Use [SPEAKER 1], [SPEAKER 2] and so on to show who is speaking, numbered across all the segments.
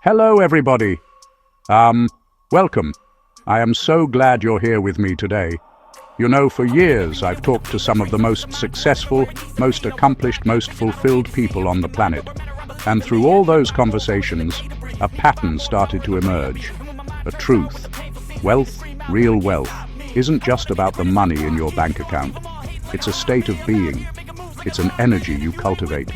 [SPEAKER 1] Hello, everybody. Welcome. I am so glad you're here with me today. You know, for years I've talked to some of the most successful, most accomplished, most fulfilled people on the planet. And through all those conversations, a pattern started to emerge. A truth. Wealth, real wealth, isn't just about the money in your bank account. It's a state of being. It's an energy you cultivate.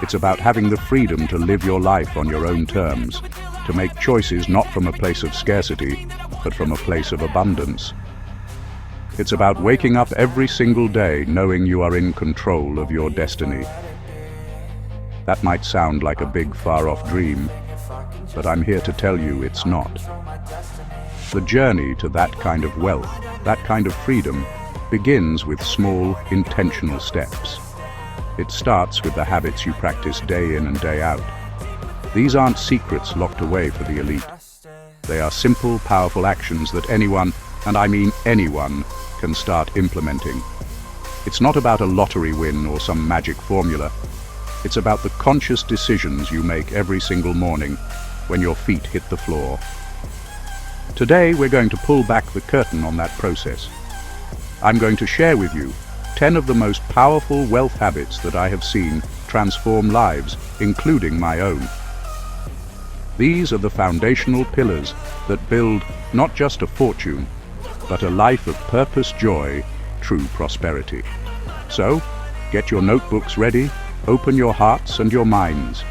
[SPEAKER 1] It's about having the freedom to live your life on your own terms, to make choices not from a place of scarcity, but from a place of abundance. It's about waking up every single day knowing you are in control of your destiny. That might sound like a big, far-off dream, but I'm here to tell you it's not. The journey to that kind of wealth, that kind of freedom, begins with small, intentional steps. It starts with the habits you practice day in and day out. These aren't secrets locked away for the elite. They are simple, powerful actions that anyone, and I mean anyone, can start implementing. It's not about a lottery win or some magic formula. It's about the conscious decisions you make every single morning when your feet hit the floor. Today, we're going to pull back the curtain on that process. I'm going to share with you 10 of the most powerful wealth habits that I have seen transform lives, including my own. These are the foundational pillars that build not just a fortune, but a life of purpose, joy, true prosperity. So, get your notebooks ready, open your hearts and your minds,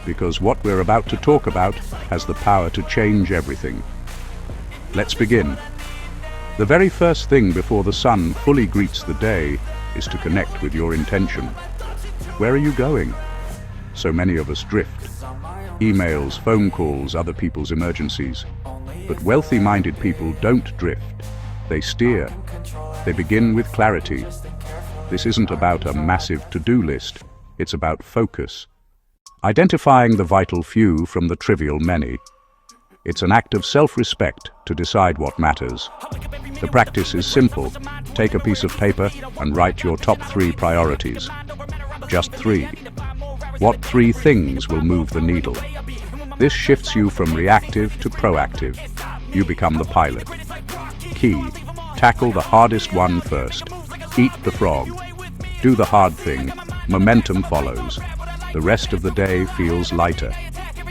[SPEAKER 1] because what we're about to talk about has the power to change everything. Let's begin. The very first thing before the sun fully greets the day is to connect with your intention. Where are you going? So many of us drift. Emails, phone calls, other people's emergencies. But wealthy-minded people don't drift. They steer. They begin with clarity. This isn't about a massive to-do list. It's about focus. Identifying the vital few from the trivial many. It's an act of self-respect to decide what matters. The practice is simple. Take a piece of paper and write your top 3 priorities. Just 3. What 3 things will move the needle? This shifts you from reactive to proactive. You become the pilot. Key: tackle the hardest one first. Eat the frog. Do the hard thing. Momentum follows. The rest of the day feels lighter.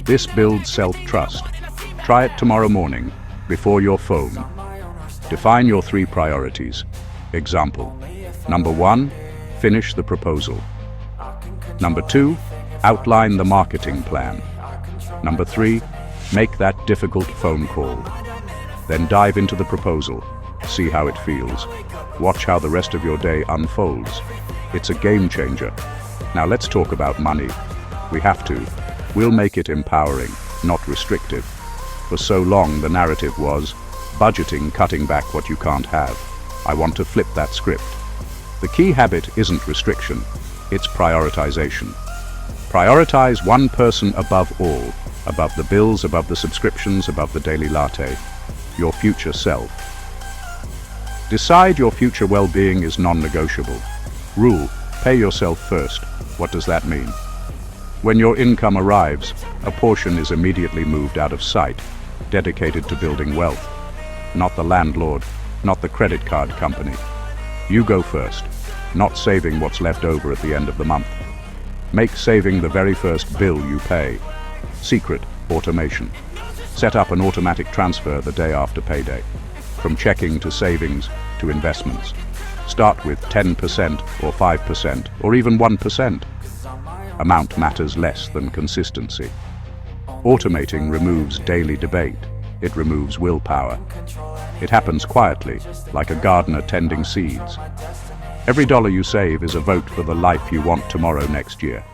[SPEAKER 1] This builds self-trust. Try it tomorrow morning, before your phone. Define your 3 priorities. Example: Number 1, finish the proposal. Number 2, outline the marketing plan. Number 3, make that difficult phone call. Then dive into the proposal. See how it feels. Watch how the rest of your day unfolds. It's a game changer. Now let's talk about money. We have to. We'll make it empowering, not restrictive. For so long, the narrative was budgeting, cutting back what you can't have. I want to flip that script. The key habit isn't restriction, it's prioritization. Prioritize one person above all, above the bills, above the subscriptions, above the daily latte. Your future self. Decide your future well-being is non-negotiable. Rule: pay yourself first. What does that mean? When your income arrives, a portion is immediately moved out of sight, dedicated to building wealth. Not the landlord, not the credit card company. You go first, not saving what's left over at the end of the month. Make saving the very first bill you pay. Secret: automation. Set up an automatic transfer the day after payday. From checking to savings to investments. Start with 10% or 5% or even 1%. Amount matters less than consistency. Automating removes daily debate. It removes willpower. It happens quietly, like a gardener tending seeds. Every dollar you save is a vote for the life you want tomorrow, next year,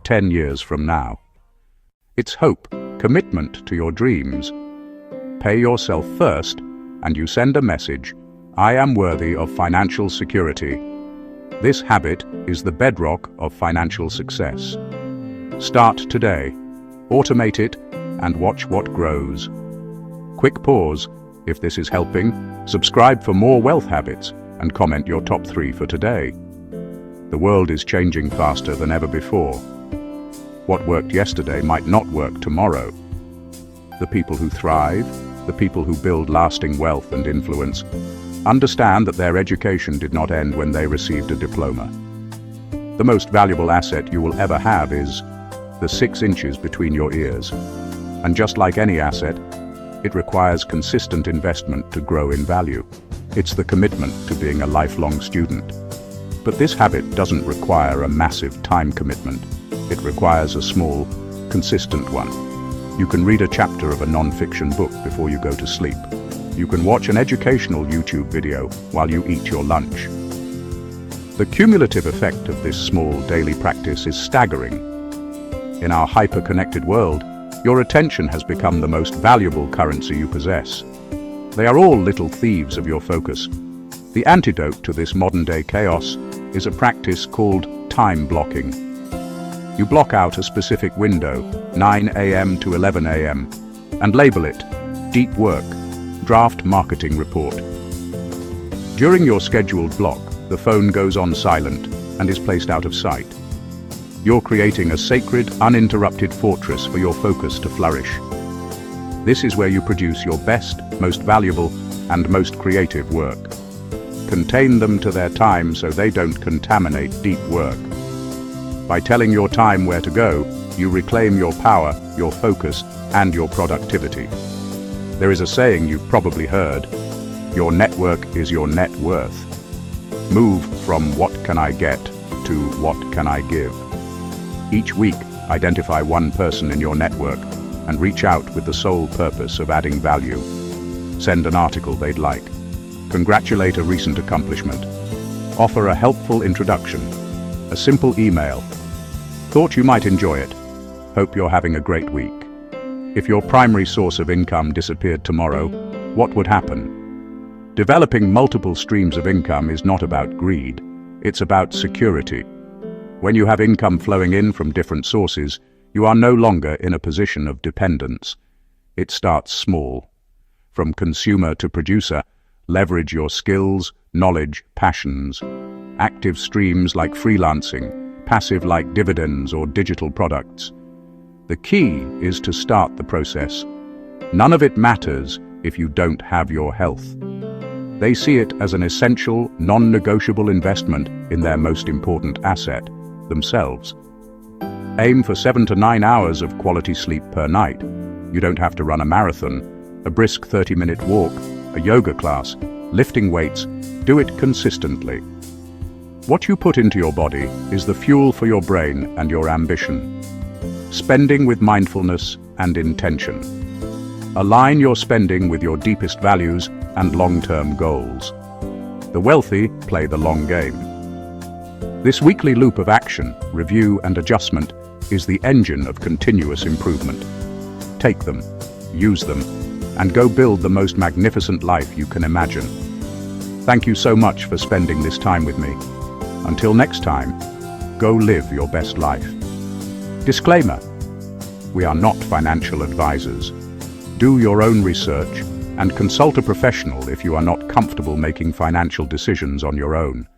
[SPEAKER 1] 10 years from now. It's hope, commitment to your dreams. Pay yourself first, and you send a message: I am worthy of financial security. This habit is the bedrock of financial success. Start today. Automate it and watch what grows. Quick pause. If this is helping, subscribe for more wealth habits and comment your top 3 for today. The world is changing faster than ever before. What worked yesterday might not work tomorrow. the people who thrive, the people who build lasting wealth and influence, understand that their education did not end when they received a diploma. The most valuable asset you will ever have is the 6 inches between your ears. And just like any asset, it requires consistent investment to grow in value. It's the commitment to being a lifelong student. But this habit doesn't require a massive time commitment. It requires a small, consistent one. You can read a chapter of a non-fiction book before you go to sleep. You can watch an educational YouTube video while you eat your lunch. The cumulative effect of this small daily practice is staggering. In our hyper-connected world, your attention has become the most valuable currency you possess. They are all little thieves of your focus. The antidote to this modern-day chaos is a practice called time blocking. You block out a specific window, 9 a.m. to 11 a.m., and label it Deep Work, Draft Marketing Report. During your scheduled block, the phone goes on silent and is placed out of sight. You're creating a sacred, uninterrupted fortress for your focus to flourish. This is where you produce your best, most valuable, and most creative work. Contain them to their time so they don't contaminate deep work. By telling your time where to go, you reclaim your power, your focus, and your productivity. There is a saying you've probably heard: your network is your net worth. Move from what can I get to what can I give. Each week, identify one person in your network and reach out with the sole purpose of adding value. Send an article they'd like. Congratulate a recent accomplishment. Offer a helpful introduction. A simple email. Thought you might enjoy it. Hope you're having a great week. If your primary source of income disappeared tomorrow, what would happen? Developing multiple streams of income is not about greed. It's about security. When you have income flowing in from different sources, you are no longer in a position of dependence. It starts small. From consumer to producer, leverage your skills, knowledge, passions. Active streams like freelancing, passive like dividends or digital products. The key is to start the process. None of it matters if you don't have your health. They see it as an essential, non-negotiable investment in their most important asset, themselves. Aim for 7 to 9 hours of quality sleep per night. You don't have to run a marathon, a brisk 30-minute walk, a yoga class, lifting weights. Do it consistently. What you put into your body is the fuel for your brain and your ambition. Spending with mindfulness and intention. Align your spending with your deepest values and long-term goals. The wealthy play the long game. This weekly loop of action, review, and adjustment is the engine of continuous improvement. Take them, use them, and go build the most magnificent life you can imagine. Thank you so much for spending this time with me. Until next time, go live your best life. Disclaimer: we are not financial advisors. Do your own research and consult a professional if you are not comfortable making financial decisions on your own.